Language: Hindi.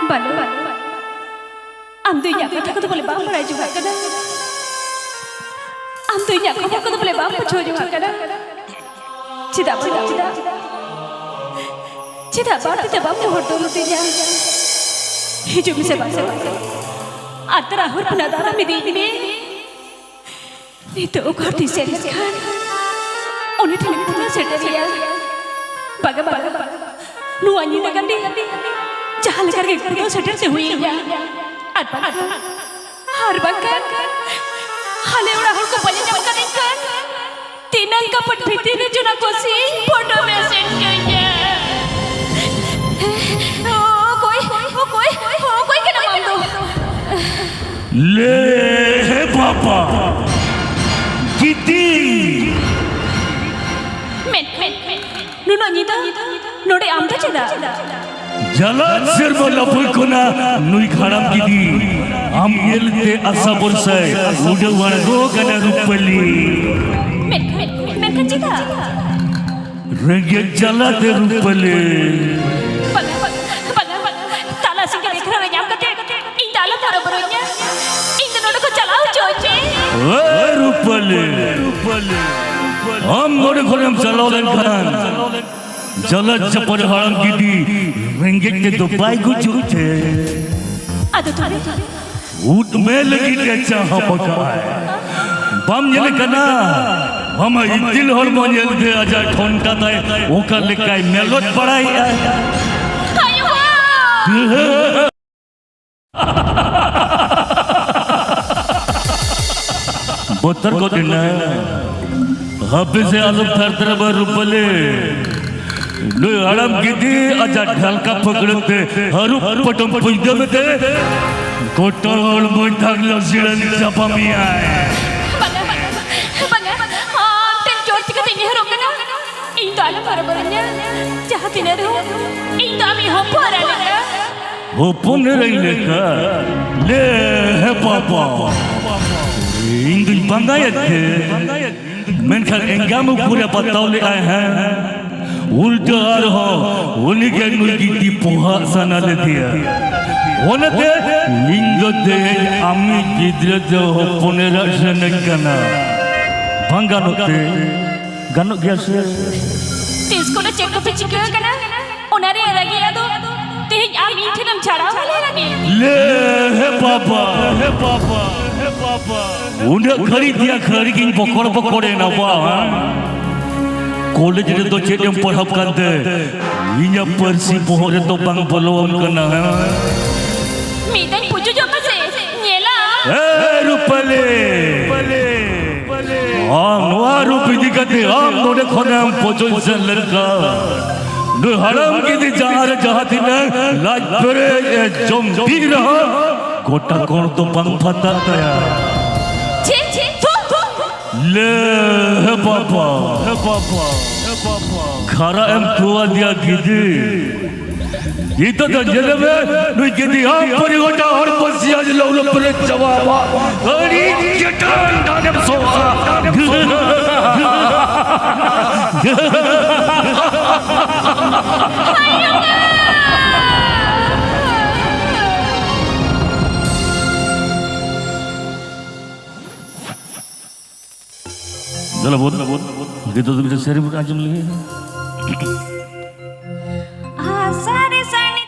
Balu, amtunya kata kata boleh bang perai juga kan? Amtunya kata kata boleh bang percaya juga kan? Cita cita cita cita baru tidak bang mohon dulu tidak. Hidup bisa bahasa antara hur penadaran ini itu ukur disediakan. Oni tidak punya sedia. Bagaimana? Nuannya dengan dia. Jahal करके कुछ सटर से हुई है अटपट हर बंकर हाले उड़ा हर को पले जब करें कर तीन अंक पट फिरती ने जो ना कोसी फोटो में सेंड किया ओ कोई के नाम दो ले पापा किती men nuno nyita node amta ceda Jalan serba lapor kona nui kharam gidi am yelte asa borsai udah wargo kana rupali men kan cita rengge jala te rupali tala singa dekra nyam kate indala tara beronya indano ko chalao choche rupali am node khoram chalolen khan Jalan cepat haram gidi, ringgit ke Dubai gujute. Aduh tuh. Ud में लगी कैसा हपकाए, बम ये कना, हम इतिल हॉर्मोन ये दे आजा ठंडा ताए, ओकर लेकाई मेलोट पढ़ाई है. बोतर को देना, हब्बे से आलू थर थर बरुपले. लो आराम गिदी आजा ढलका पकड़ते हरु पटम पुजदे में दे कोटोल मोइथाग लसिरन चपामिया बंगा हां तेन जोर चिका तिनी हरो कना इन दाल बरबरnya jahat ini ro इन दामी हम पराना वो पुन रहिले का ले है पापा इंदु बंगायत मेनखान एंगामु पूरा बताओ ले आए हैं उल्टा रहा उन्हीं के मुल्की की पोहा सना लेती है उन्हें इंगते आमी किधर जो पुनेरा शनकना बंगा नोटे गानो क्या से इसको ना चेक पे चिका कना उनारे लगी या तो ते आमी ठनम छाड़ा वाले लगी ले है पापा उन्हें खरीद किन पकड़े ना वाह कॉलेज रे तो चेडम पढ़ब करते इन्या परसी पोहरे तो बंग बलोम कना मीदन पुजु जो कसे नेला ए रुपले वा रुपी दिखते नोडे खोनाम पोजन से लड़का नो हराम की दी जहाती ना लाज परे जम दी रहा गोटा कौन तो बंग फता तया ले है पापा खारा एम तुआ दिया गिदी itu dah jadi nih गिदी हम परिगोटा और पसिया जलाउ लपरे जवाबा अरे केटन दाने Soha Dalam gitu tuh bisa seri aja melihat.